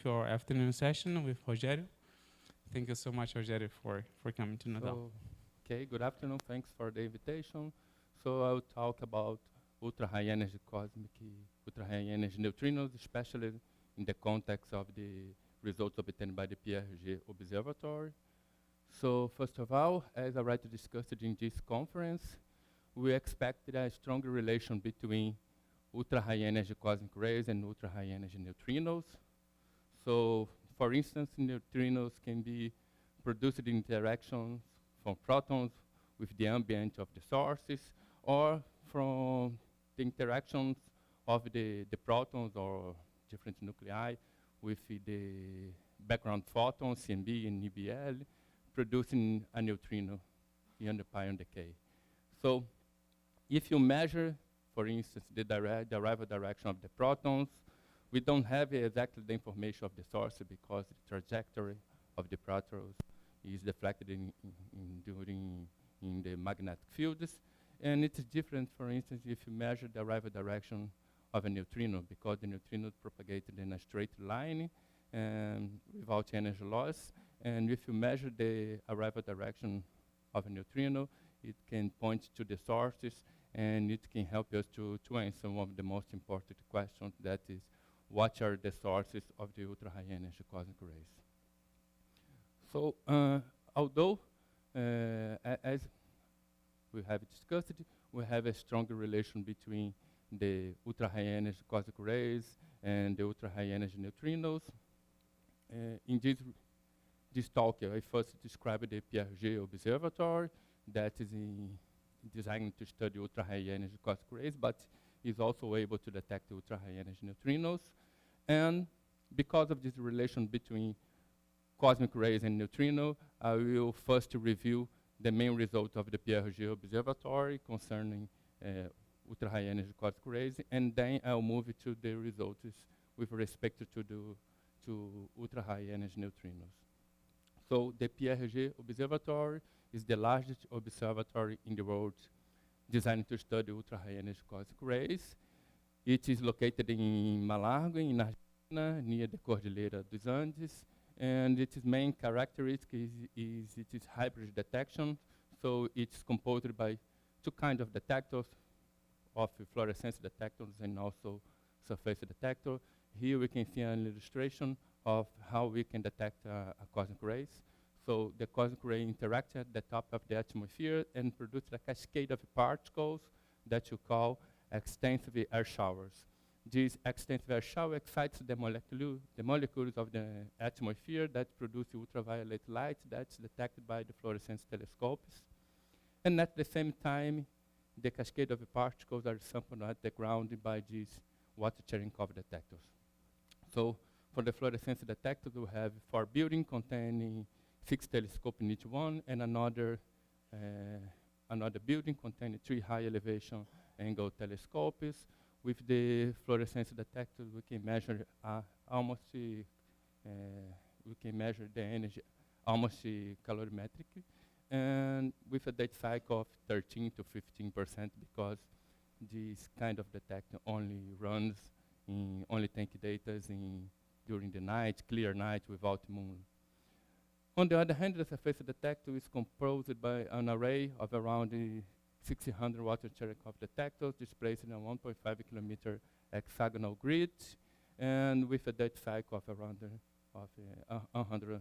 Your afternoon session with Rogério. Thank you so much, Rogério, for coming to Nadal. Okay, good afternoon. Thanks for the invitation. So I'll talk about ultra-high energy ultra-high energy neutrinos, especially in the context of the results obtained by the Pierre Auger Observatory. So first of all, as already discussed in this conference, we expect a stronger relation between ultra-high energy cosmic rays and ultra-high energy neutrinos. So, for instance, neutrinos can be produced in interactions from protons with the ambient of the sources, or from the interactions of the protons or different nuclei with the background photons, CMB and EBL, producing a neutrino in the pion decay. So, if you measure, for instance, the arrival direction of the protons, we don't have exactly the information of the source because the trajectory of the protons is deflected in the magnetic fields. And it's different, for instance, if you measure the arrival direction of a neutrino, because the neutrino is propagated in a straight line and without energy loss. And if you measure the arrival direction of a neutrino, it can point to the sources, and it can help us to answer one of the most important questions, that is, what are the sources of the ultra-high energy cosmic rays? So, although, as we have discussed, we have a stronger relation between the ultra-high energy cosmic rays and the ultra-high energy neutrinos. In this talk, I first described the Pierre Auger Observatory that is designed to study ultra-high energy cosmic rays, but is also able to detect ultra-high energy neutrinos. And because of this relation between cosmic rays and neutrino, I will first review the main result of the Pierre Auger Observatory concerning ultra-high energy cosmic rays, and then I'll move to the results with respect to ultra-high energy neutrinos. So the Pierre Auger Observatory is the largest observatory in the world designed to study ultra-high energy cosmic rays. It is located in Malargüe, in Argentina, near the Cordillera dos Andes, and its main characteristic is it is hybrid detection. So it's composed by two kinds of detectors, of fluorescence detectors and also surface detector. Here we can see an illustration of how we can detect cosmic rays. So the cosmic ray interacts at the top of the atmosphere and produces a cascade of particles that you call extensive air showers. This extensive air shower excites the molecules of the atmosphere that produce ultraviolet light that's detected by the fluorescence telescopes. And at the same time, the cascade of particles are sampled at the ground by these water Cherenkov detectors. So for the fluorescence detectors, we have 4 buildings containing 6 telescopes in each one, and another building containing 3 high elevation angle telescopes. With the fluorescence detectors, we can measure we can measure the energy almost calorimetrically, and with a date cycle of 13 to 15%, because this kind of detector only runs only take data during the night, clear night without moon. On the other hand, the surface detector is composed by an array of around 1,600 water Cherenkov detectors displaced in a 1.5 kilometer hexagonal grid, and with a date cycle of around 100%.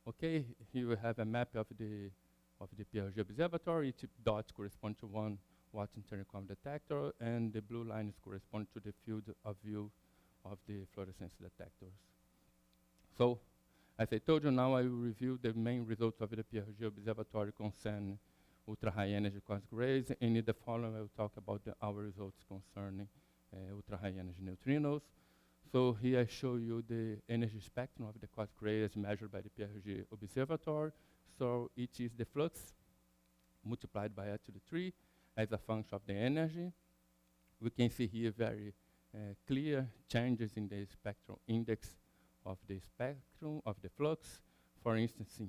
Okay, here we have a map of the Pierre Auger Observatory. Each dot corresponds to one water Cherenkov detector, and the blue lines correspond to the field of view of the fluorescence detectors. So, as I told you, now I will review the main results of the Pierre Auger Observatory concerning ultra-high energy cosmic rays, and in the following I will talk about our results concerning ultra-high energy neutrinos. So here I show you the energy spectrum of the cosmic rays as measured by the Pierre Auger Observatory. So it is the flux multiplied by to the 3 as a function of the energy. We can see here very clear changes in the spectral index of the spectrum of the flux. For instance,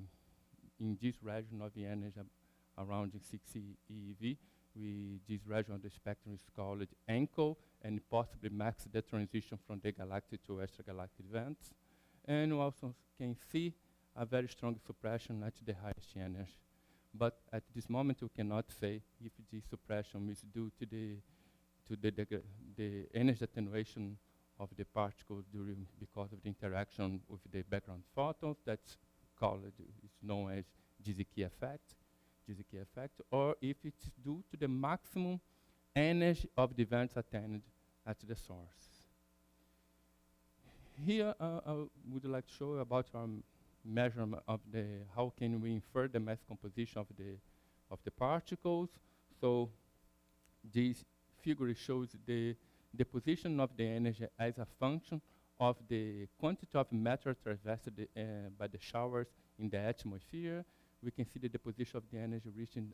in this region of the energy around 6 eV, this region of the spectrum is called ankle, and possibly max the transition from the galactic to extragalactic events. And we also can see a very strong suppression at the highest energy. But at this moment, we cannot say if this suppression is due to the energy attenuation of the particles because of the interaction with the background photons. That's called, it's known as Giziki effect, or if it's due to the maximum energy of the events attained at the source. Here, I would like to show you about our measurement of how can we infer the mass composition of the particles. So this figure shows the position of the energy as a function of the quantity of matter traversed by the showers in the atmosphere. We can see the deposition of the energy reaching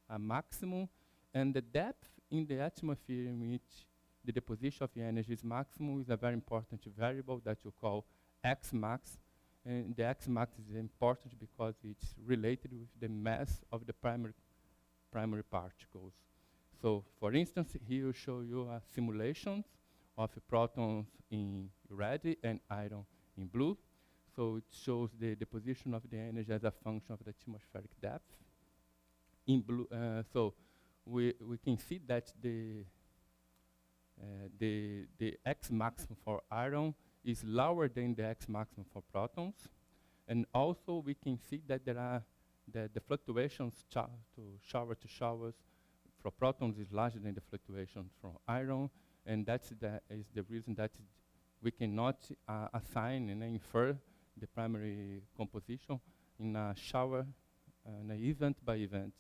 a maximum, and the depth in the atmosphere in which the deposition of the energy is maximum is a very important variable that you call X max. And the X max is important because it's related with the mass of the primary particles. So, for instance, here we show you a simulation of protons in red and iron in blue. So it shows the deposition of the energy as a function of the atmospheric depth. In blue, so we can see that the X maximum for iron is lower than the X maximum for protons. And also we can see that there are the fluctuations shower to showers for protons is larger than the fluctuations from iron, and that's the reason that we cannot assign and infer the primary composition in a shower, on an event by event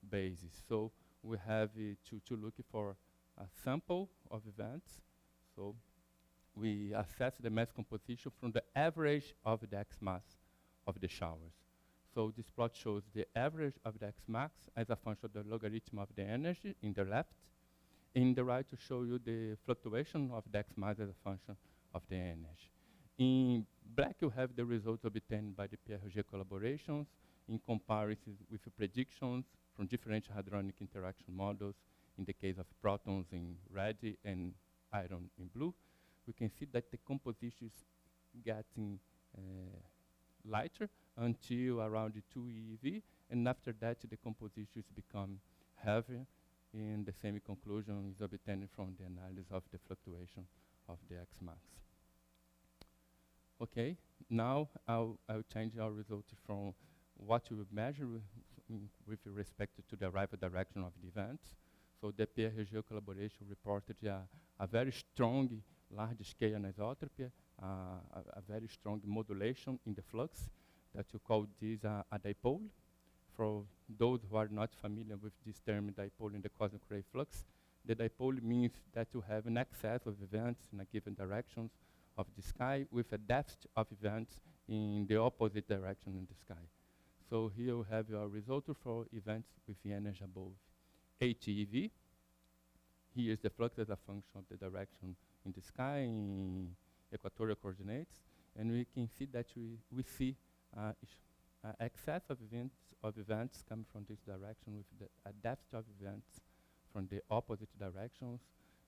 basis. So we have to look for a sample of events. So we assess the mass composition from the average of the X mass of the showers. So this plot shows the average of the X max as a function of the logarithm of the energy in the left. In the right, to show you the fluctuation of the X mass as a function of the energy. In black, you have the results obtained by the Pierre Auger collaborations in comparison with predictions from different hadronic interaction models in the case of protons in red and iron in blue. We can see that the composition is getting lighter until around the 2 eV, and after that the compositions become heavier, and the same conclusion is obtained from the analysis of the fluctuation of the X max. Okay, now I'll change our result from what we measure with respect to the arrival direction of the events. So the Pierre Auger collaboration reported a very strong large-scale anisotropy, a very strong modulation in the flux that you call this a dipole. For those who are not familiar with this term dipole in the cosmic ray flux, the dipole means that you have an excess of events in a given direction of the sky with a deficit of events in the opposite direction in the sky. So here we have your result for events with the energy above 80 eV. Here is the flux as a function of the direction in the sky in equatorial coordinates, and we can see that we see excess of events coming from this direction with a deficit of events from the opposite directions.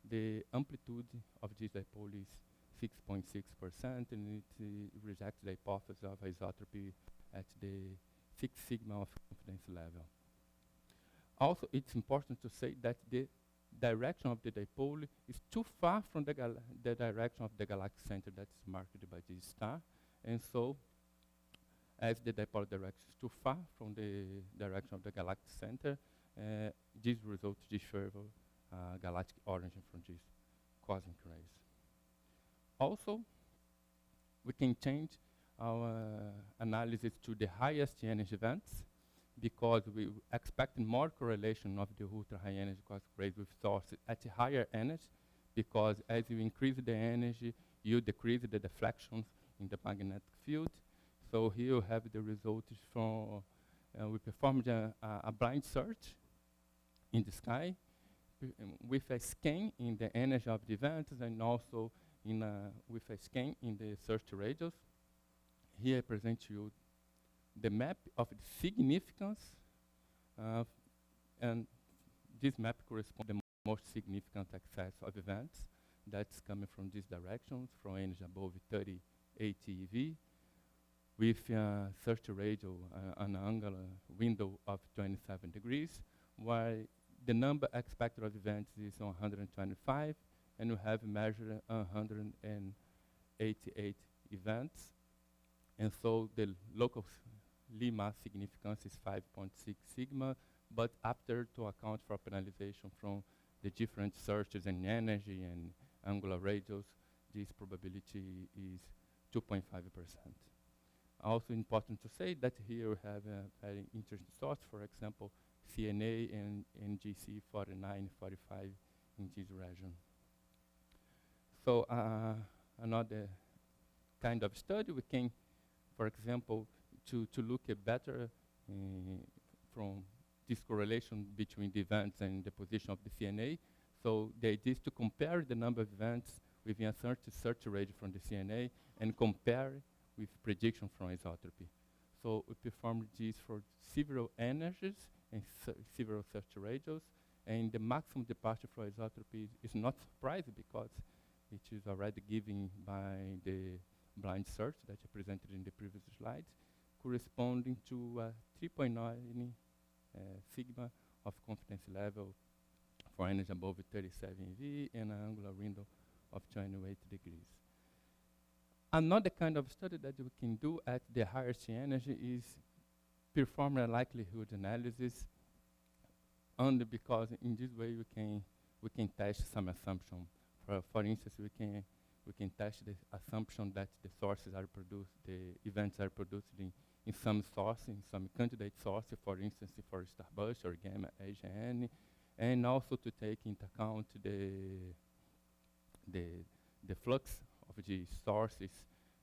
The amplitude of this dipole is 6.6%, and it rejects the hypothesis of isotropy at the 6 sigma of confidence level. Also, it's important to say that the direction of the dipole is too far from the direction of the galactic center that's marked by this star, and so as the dipole direction is too far from the direction of the galactic center, these results differ galactic origin from these cosmic rays. Also, we can change our analysis to the highest energy events, because we expect more correlation of the ultra high energy cosmic rays with sources at a higher energy, because as you increase the energy, you decrease the deflections in the magnetic field. So here you have the results from, we performed a blind search in the sky with a scan in the energy of the events, and also with a scan in the search radius. Here I present you the map of the significance and this map corresponds to the most significant excess of events that's coming from these directions, from energy above 30 ATeV, with a search radius, an angular window of 27 degrees, while the number expected of events is 125, and we have measured 188 events. And so the local Lie mass significance is 5.6 sigma, but after to account for penalization from the different searches in energy and angular radius, this probability is 2.5%. Also important to say that here we have a very interesting source, for example, CNA and NGC 49, 45 in this region. So another kind of study we can, for example, to look at better from this correlation between the events and the position of the CNA. So the idea is to compare the number of events within a search radius from the CNA and compare with prediction from isotropy. So we performed this for several energies and several search radius, and the maximum departure from isotropy is not surprising because it is already given by the blind search that I presented in the previous slides, corresponding to 3.9 sigma of confidence level for energy above 37 eV and an angular window of 28 degrees. Another kind of study that we can do at the higher C energy is perform a likelihood analysis, only because in this way we can test some assumption. For instance, we can test the assumption that the sources are produced, the events are produced in some source, in some candidate source, for instance, for starburst or gamma AGN, and also to take into account the flux of the sources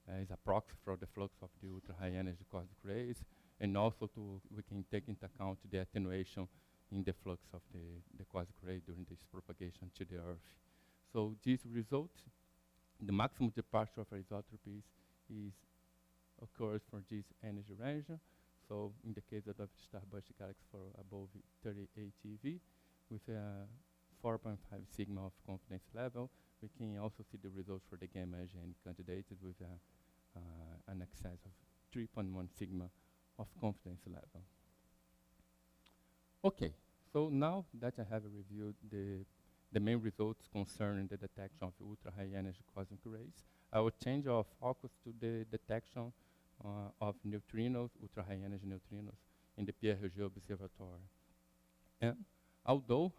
as a proxy for the flux of the ultra-high energy cosmic rays, and also we can take into account the attenuation in the flux of the cosmic ray during this propagation to the Earth. So this result, the maximum departure of isotropies occurs for this energy range. So in the case of the starburst galaxy for above 38 eV, with a 4.5 sigma of confidence level, we can also see the results for the gamma AGN candidates with an excess of 3.1 sigma of confidence level. Okay, so now that I have reviewed the main results concerning the detection of ultra-high energy cosmic rays, I will change our focus to the detection of neutrinos, ultra-high energy neutrinos, in the Pierre Auger Observatory. And although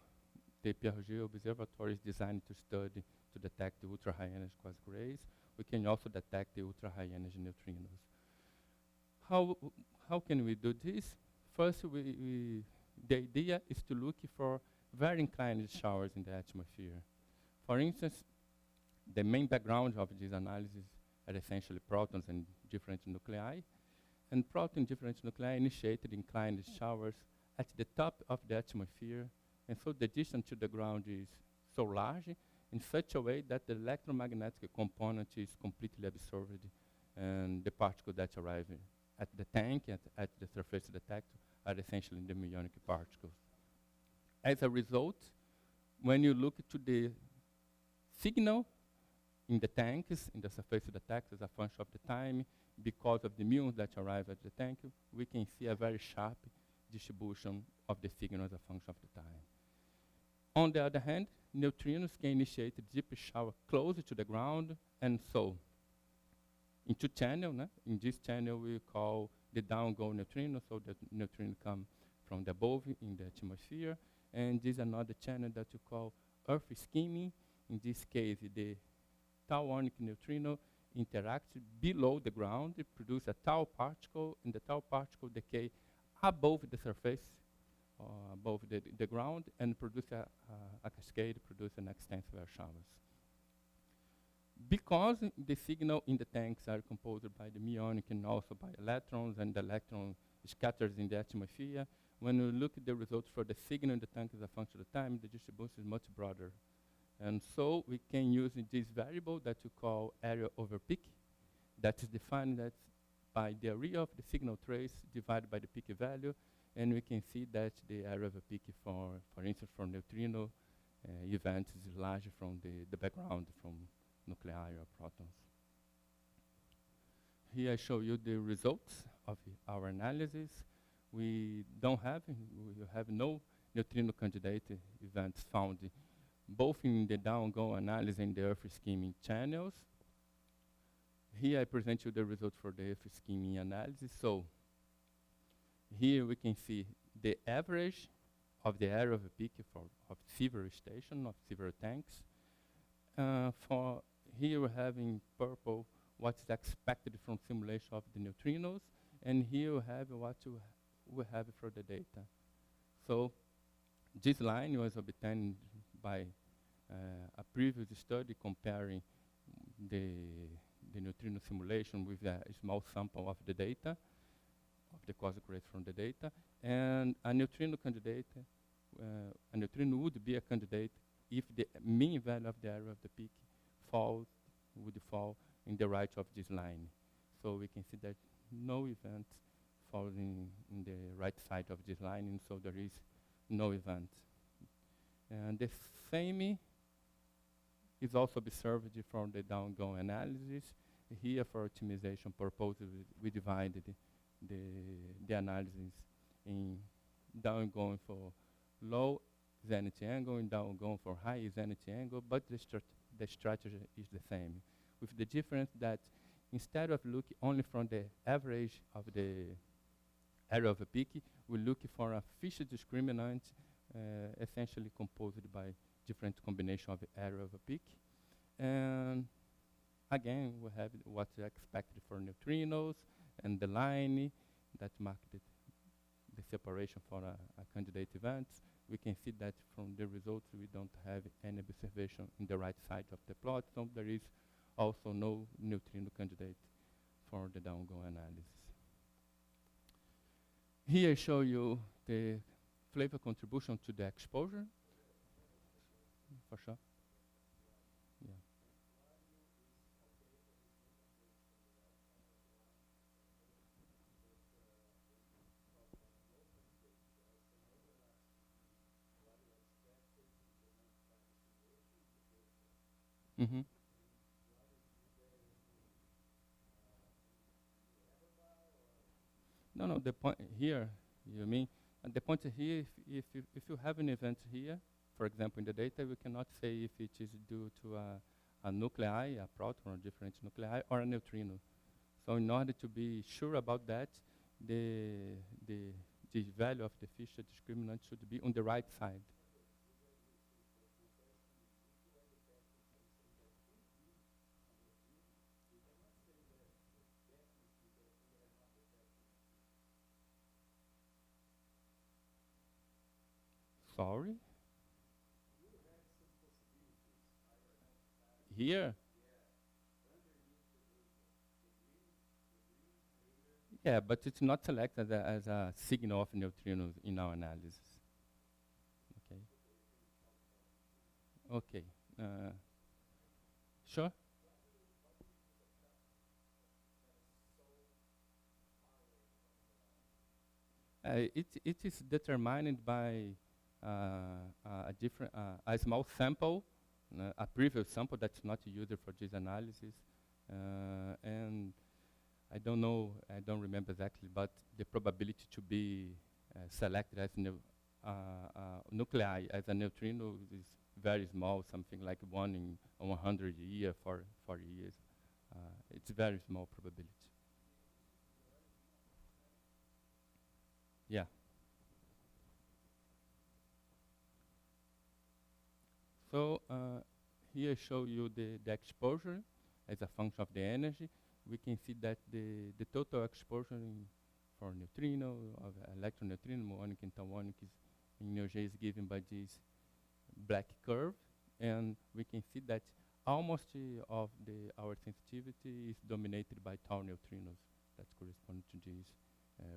the Pierre Auger Observatory is designed to detect the ultra-high energy cosmic rays, we can also detect the ultra-high energy neutrinos. How can we do this? First, the idea is to look for very inclined showers in the atmosphere. For instance, the main background of this analysis are essentially protons and different nuclei, and proton different nuclei initiated inclined showers at the top of the atmosphere, and so the distance to the ground is so large in such a way that the electromagnetic component is completely absorbed, and the particles that arrive at the tank, at the surface detector, are essentially the muonic particles. As a result, when you look to the signal in the tanks, in the surface detector, as a function of the time, because of the muons that arrive at the tank, we can see a very sharp distribution of the signal as a function of the time. On the other hand, neutrinos can initiate a deep shower closer to the ground, and so in two channels. In this channel, we call the downgoing neutrino, so the neutrino come from the above in the atmosphere, and this is another channel that we call Earth skimming. In this case, the tau-ionic neutrino interacts below the ground, it produces a tau particle, and the tau particle decay above the surface, above the ground, and produce a cascade, produce an extensive air showers. Because the signal in the tanks are composed by the muonic and also by electrons, and the electron scatters in the atmosphere, when we look at the results for the signal in the tank as a function of time, the distribution is much broader. And so we can use this variable that we call area over peak, that is defined by the area of the signal trace divided by the peak value, And we can see that the area of a peak for instance, for neutrino events is larger from the background from nuclei or protons. Here I show you the results of our analysis. We have no neutrino candidate events found both in the down-go analysis and the Earth scheming channels. Here I present you the results for the Earth scheming analysis. So here we can see the average of the area of a peak of several stations, of several tanks. For here we have in purple what's expected from simulation of the neutrinos, and here we have what we have for the data. So this line was obtained by a previous study comparing the neutrino simulation with a small sample of the data, of the cosmic rays from the data, and a neutrino candidate, a neutrino would be a candidate if the mean value of the area of the peak would fall in the right of this line. So we can see that no event falls in the right side of this line, and so there is no event. And the same is also observed from the down-go analysis. Here, for optimization purposes, we divided the analysis in down-going for low zenith angle and down-going for high zenith angle, but the strategy is the same, with the difference that instead of looking only from the average of the area of a peak, we look for a Fisher discriminant essentially composed by different combination of area of a peak. And again, we have what's expected for neutrinos and the line that marked the separation for a candidate event. We can see that from the results we don't have any observation in the right side of the plot, so there is also no neutrino candidate for the down-go analysis. Here I show you the flavor contribution to the exposure. For sure. Yeah. Mm-hmm. No, the point here, you mean, the point here, if you have an event here, for example, in the data, we cannot say if it is due to a nuclei, a proton or different nuclei, or a neutrino. So in order to be sure about that, the value of the Fisher discriminant should be on the right side. Sorry? Here? Yeah, but it's not selected as a signal of neutrinos in our analysis. Okay. Okay. Sure? It is determined by a small sample, a previous sample that's not used for this analysis, and I don't know, I don't remember exactly, but the probability to be selected as nuclei as a neutrino is very small, something like 1 in 100 years for 4 years. It's very small probability. Yeah. So here I show you the exposure as a function of the energy. We can see that the total exposure for neutrino, of electron neutrino, muonic and tauonic energy is given by this black curve. And we can see that almost of our sensitivity is dominated by tau neutrinos that correspond to these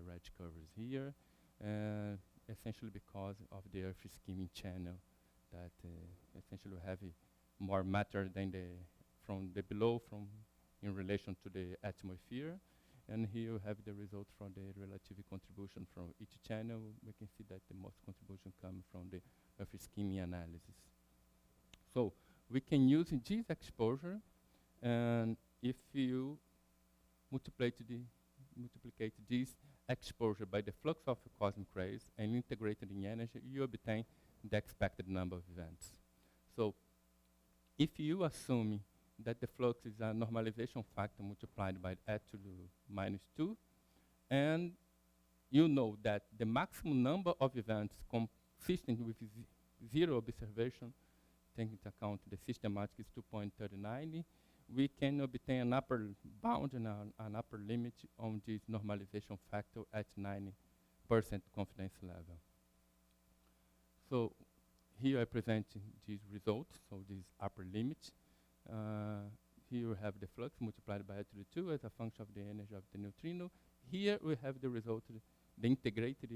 red curves here, essentially because of the Earth scheming channel that essentially have more matter than from the below in relation to the atmosphere. And here we have the result from the relative contribution from each channel. We can see that the most contribution comes from the Earth scheme analysis. So we can use this exposure, and if you multiplicate this exposure by the flux of cosmic rays and integrate it in energy, you obtain the expected number of events. So if you assume that the flux is a normalization factor multiplied by e to the -2, and you know that the maximum number of events consistent with zero observation, taking into account the systematic is 2.39, we can obtain an upper bound and an upper limit on this normalization factor at 90% confidence level. So here I present these results, so this upper limit. Here we have the flux multiplied by to the 2 as a function of the energy of the neutrino. Here we have the result, the integrated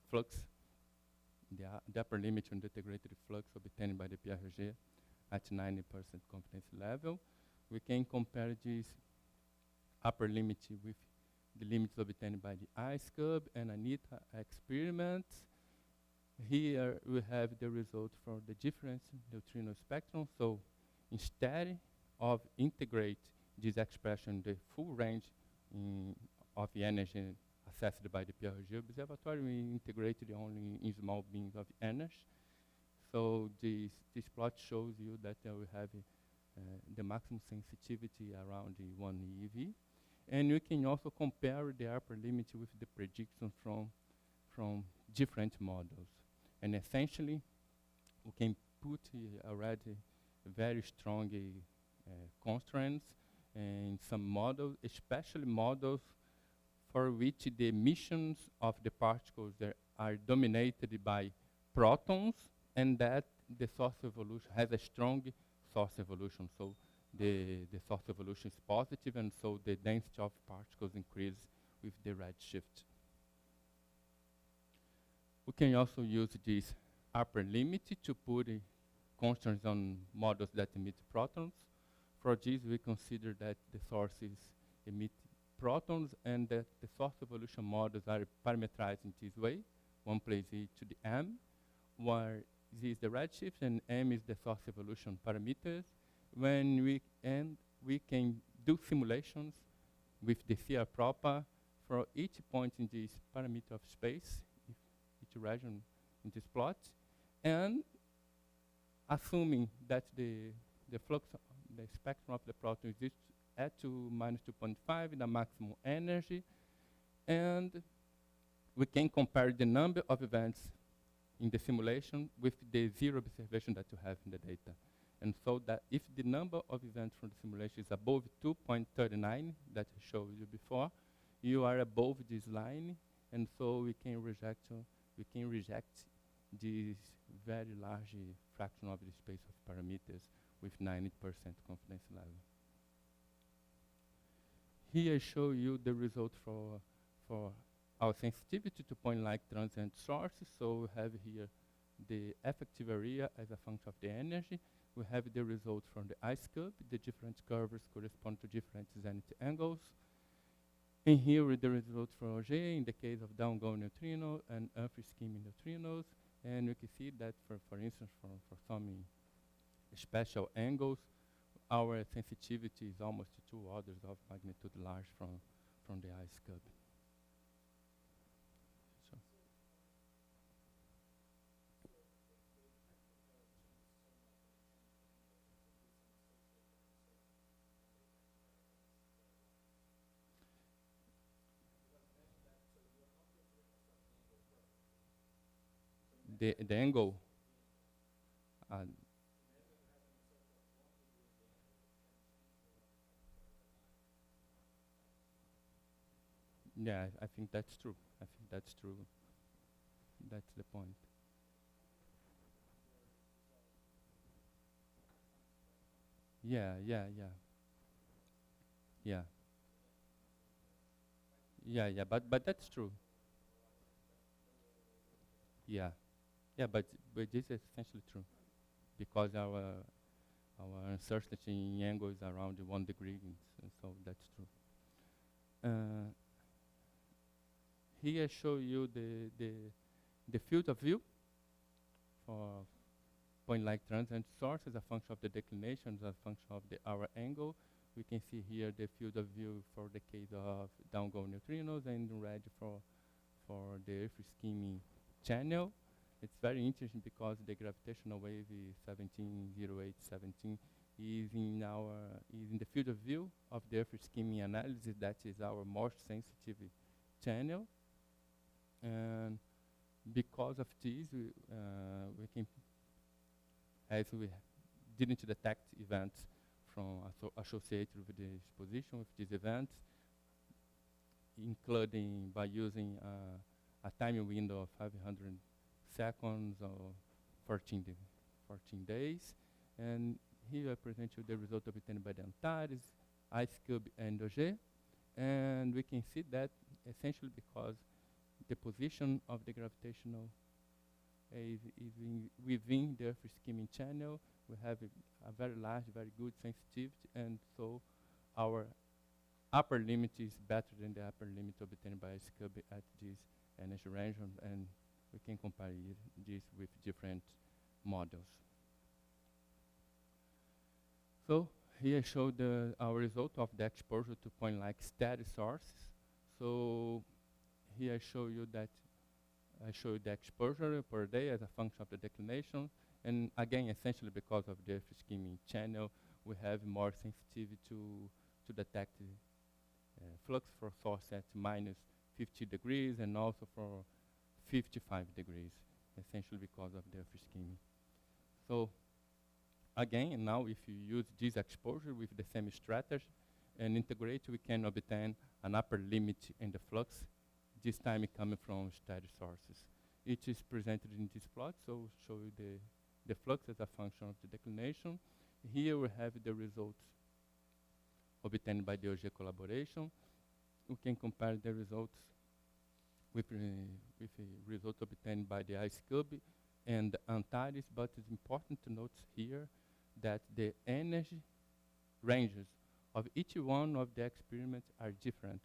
flux, the upper limit on the integrated flux obtained by the Pierre Auger at 90% confidence level. We can compare this upper limit with the limits obtained by the ice cube and ANITA experiments. Here we have the result for the difference neutrino spectrum. So instead of integrate this expression, the full range of the energy assessed by the Pierre Auger Observatory, we integrated only in small beams of energy. So this plot shows you that we have the maximum sensitivity around the 1 eV. And we can also compare the upper limit with the prediction from different models. And essentially, we can put already very strong constraints in some models, especially models for which the emissions of the particles that are dominated by protons, and that the source evolution has a strong source evolution. So the source evolution is positive, and so the density of particles increase with the redshift. We can also use this upper limit to put constraints on models that emit protons. For this, we consider that the sources emit protons and that the source evolution models are parameterized in this way. One place e to the m, where z is the redshift and m is the source evolution parameters. When we can do simulations with the CR proper for each point in this parameter of space, each region in this plot, and assuming that the flux, the spectrum of the proton is at to -2.5 in the maximum energy, and we can compare the number of events in the simulation with the zero observation that you have in the data. And so that if the number of events from the simulation is above 2.39 that I showed you before, you are above this line, and so we can reject this very large fraction of the space of parameters with 90% confidence level. Here I show you the result for our sensitivity to point-like transient sources. So we have here the effective area as a function of the energy. We have the result from the ice cube. The different curves correspond to different zenith angles. And here with the result for Auger in the case of downgoing neutrino and Earth scheme neutrinos. And we can see that for instance, for some special angles, our sensitivity is almost 2 orders of magnitude large from the ice cube. So the angle, yeah, I think that's true. I think that's true. That's the point. Yeah, yeah, yeah. Yeah. Yeah, yeah, but that's true. Yeah. Yeah, but this is essentially true because our uncertainty in angle is around 1 degree, and so that's true. Here I show you the field of view for point-like transient source as a function of the declination, as a function of the hour angle. We can see here the field of view for the case of downgoing neutrinos, and red for the Earth skimming channel. It's very interesting because the gravitational wave is 170817 is in the field of view of the Earth skimming analysis. That is our most sensitive channel, and because of this, we can, as we didn't detect events from associated with the exposition of these events, including by using a timing window of 500 seconds or 14 days. And here I present you the result obtained by the Antares, IceCube, and Auger. And we can see that essentially because the position of the gravitational is within the Earth skimming channel, we have a very large, very good sensitivity, and so our upper limit is better than the upper limit obtained by IceCube at this energy range, and we can compare this with different models. So here I show our result of the exposure to point-like steady sources. So here I show you that the exposure per day as a function of the declination, and again, essentially because of the Earth skimming channel, we have more sensitivity to detect flux for source at minus 50 degrees and also for 55 degrees, essentially because of the Earth skimming. So again, now if you use this exposure with the same strategy and integrate, we can obtain an upper limit in the flux, this time coming from steady sources. It is presented in this plot, so show you the flux as a function of the declination. Here we have the results obtained by the Auger collaboration. We can compare the results with the result obtained by the IceCube and Antares, but it's important to note here that the energy ranges of each one of the experiments are different,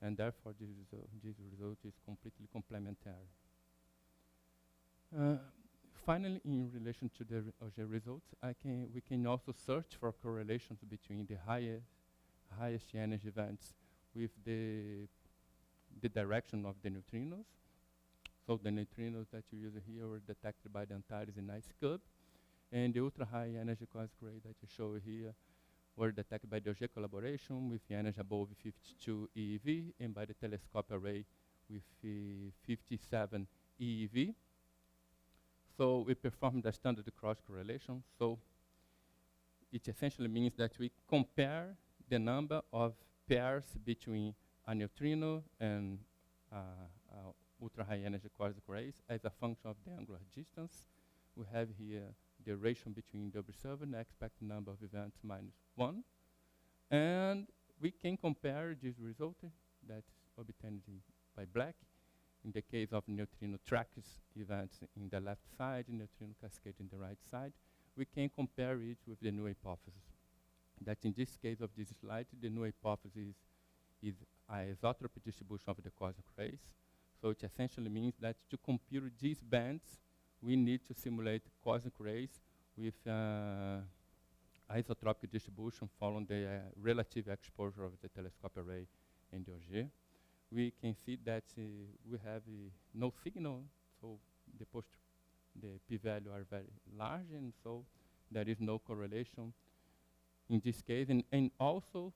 and therefore this result is completely complementary. Finally, in relation to the Auger results, we can also search for correlations between the highest energy events with the direction of the neutrinos. So the neutrinos that you use here were detected by the Antares and IceCube, and the ultra-high energy cosmic ray that you show here were detected by the Auger collaboration with the energy above 52 eV, and by the telescope array with 57 eV. So we performed the standard cross correlation. So it essentially means that we compare the number of pairs between a neutrino and ultra-high energy cosmic rays as a function of the angular distance. We have here the ratio between the observer and the expected number of events minus 1. And we can compare this result that's obtained by black. In the case of neutrino tracks events in the left side, neutrino cascade in the right side, we can compare it with the new hypothesis. That in this case of this slide, the new hypothesis is isotropy distribution of the cosmic rays. So it essentially means that to compute these bands, we need to simulate cosmic rays with isotropic distribution following the relative exposure of the telescope array and the Auger. We can see that we have no signal, so the p-value are very large, and so there is no correlation in this case. And also,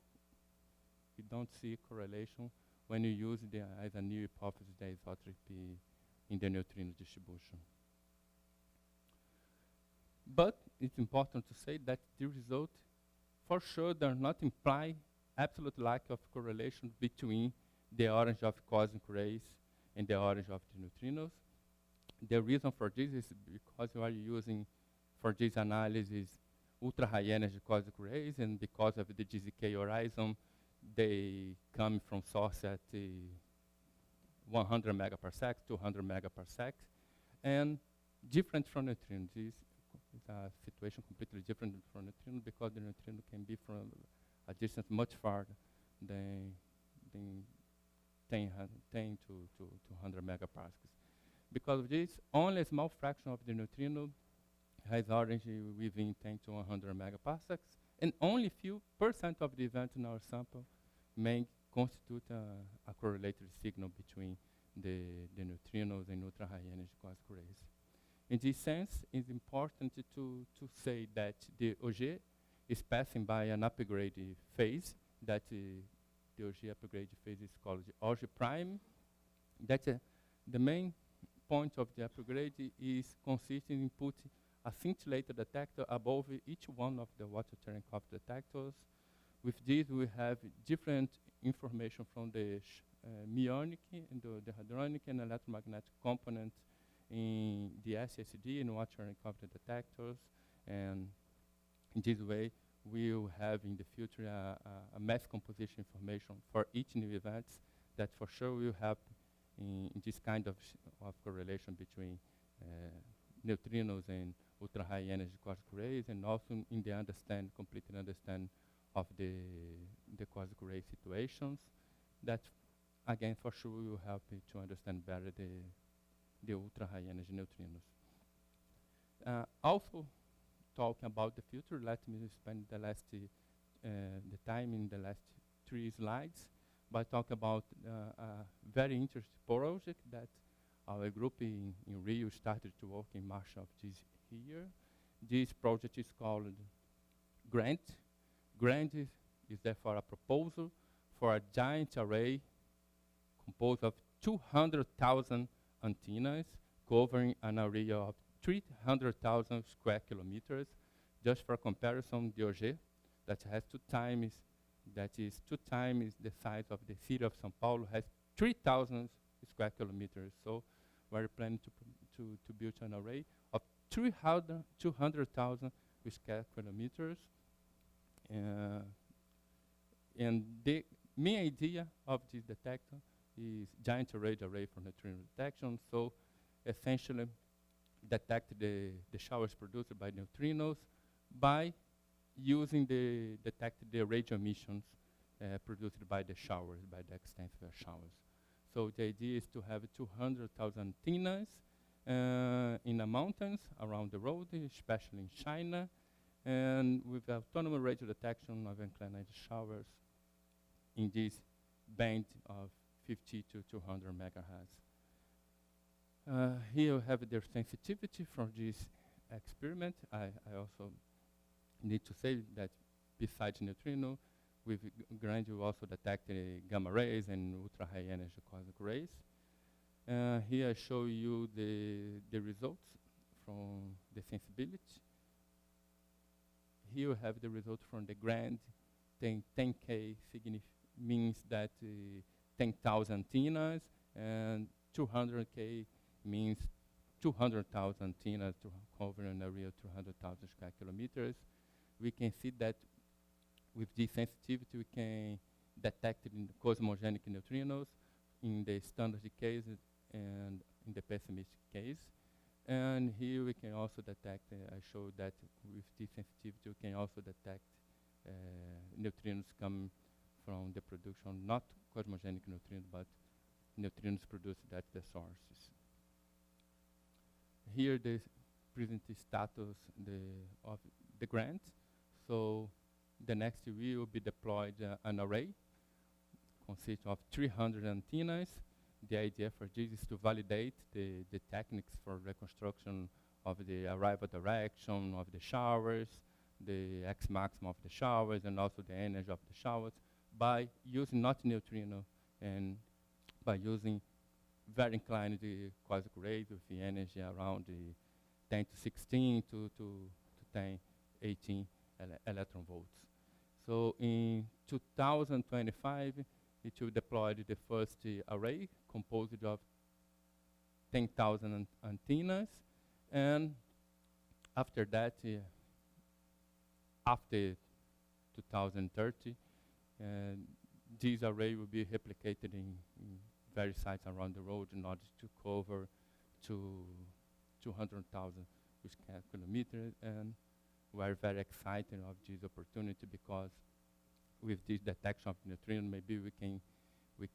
we don't see correlation when you use as a new hypothesis the isotropy in the neutrino distribution. But it's important to say that the result, for sure, does not imply absolute lack of correlation between the orange of cosmic rays and the orange of the neutrinos. The reason for this is because you are using, for this analysis, ultra-high energy cosmic rays, and because of the GZK horizon, they come from source at 100 megaparsec, 200 megaparsec, and different from neutrinos. This is a situation completely different from neutrino because the neutrino can be from a distance much farther than 10 to 100 megaparsecs. Because of this, only a small fraction of the neutrino has origin within 10 to 100 megaparsecs, and only few percent of the events in our sample may constitute a correlated signal between the neutrinos and ultra-high energy cosmic rays. In this sense, it's important to say that the Auger is passing by an upgrade phase, that the Auger upgrade phase is called the Auger prime. That the main point of the upgrade is consisting in putting a scintillator detector above each one of the water Cherenkov detectors. With this, we have different information from the muonic and the hadronic and electromagnetic component in the SSD and water Cherenkov detectors. And in this way, we will have in the future a mass composition information for each new event that for sure will help in this kind of correlation between neutrinos and ultra-high energy cosmic rays, and also in the complete understanding of the cosmic ray situations. That, again, for sure will help you to understand better the ultra-high energy neutrinos. Also, talking about the future, let me spend the time in the last 3 slides by talking about a very interesting project that our group in Rio started to work in March of this year. This project is called GRANT. GRANT is therefore a proposal for a giant array composed of 200,000 antennas covering an area of 300,000 square kilometers. Just for comparison, the Auger that has 2 times the size of the city of São Paulo has 3,000 square kilometers. So we're planning to build an array of 200,000 square kilometers. And the main idea of this detector is giant array for neutrino detection. So essentially detect the showers produced by neutrinos by using detect the radio emissions produced by the showers, by the extensive showers. So the idea is to have 200,000 antennas in the mountains around the world, especially in China, and with autonomous radio detection of inclined showers in this band of 50 to 200 megahertz. Here we have the sensitivity from this experiment. I also need to say that besides neutrino, with GRANT we also detect gamma rays and ultra-high energy cosmic rays. Here I show you the results from the sensibility. Here we have the result from the GRANT. 10K means that 10,000 antennas, and 200K means 200,000 antennas to cover an area of 200,000 square kilometers. We can see that with this sensitivity, we can detect it in the cosmogenic neutrinos, in the standard case, and in the pessimistic case. And here we can also detect, I showed that with this sensitivity, we can also detect neutrinos coming from the production, not cosmogenic neutrinos, but neutrinos produced at the sources. Here the present status of the GRANT. So the next year will be deployed an array consists of 300 antennas. The idea for this is to validate the techniques for reconstruction of the arrival direction of the showers, the X maximum of the showers, and also the energy of the showers by using not neutrino and by using very inclined cosmic rays with the energy around the 10 to 16 to 10, 18 electron volts. So in 2025, it will deploy the first array composed of 10,000 antennas, and after that, after 2030, this array will be replicated in various sites around the world in order to cover 200,000 square kilometers. And we're very excited of this opportunity because with this detection of neutrino, maybe we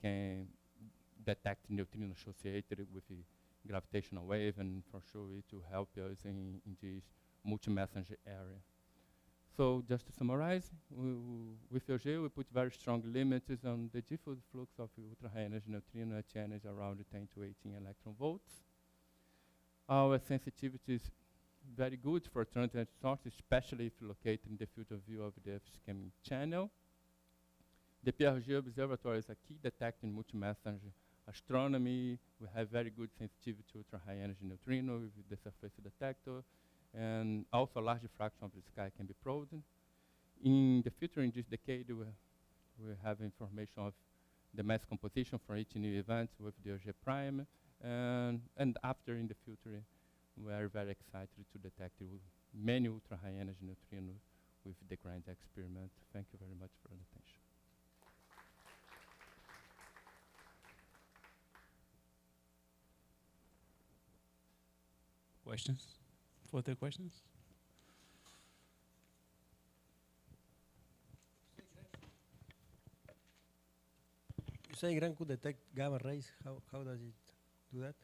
can detect neutrino associated with the gravitational wave, and for sure it will help us in this multi-messenger area. So just to summarize, with Auger, we put very strong limits on the diffuse flux of ultra-high energy neutrino at energies around 10 to 18 electron volts. Our sensitivity is very good for transient sources, especially if located in the field of view of the F-scamming channel. The Pierre Auger Observatory is a key detector in multi-messenger astronomy. We have very good sensitivity to ultra-high energy neutrino with the surface detector, and also a large fraction of the sky can be probed. In the future, in this decade, we have information of the mass composition for each new event with the Auger prime, and after in the future, we are very excited to detect many ultra-high energy neutrinos with the grand experiment. Thank you very much for the attention. Questions? Further questions? You say Gran could detect gamma rays. How does it do that?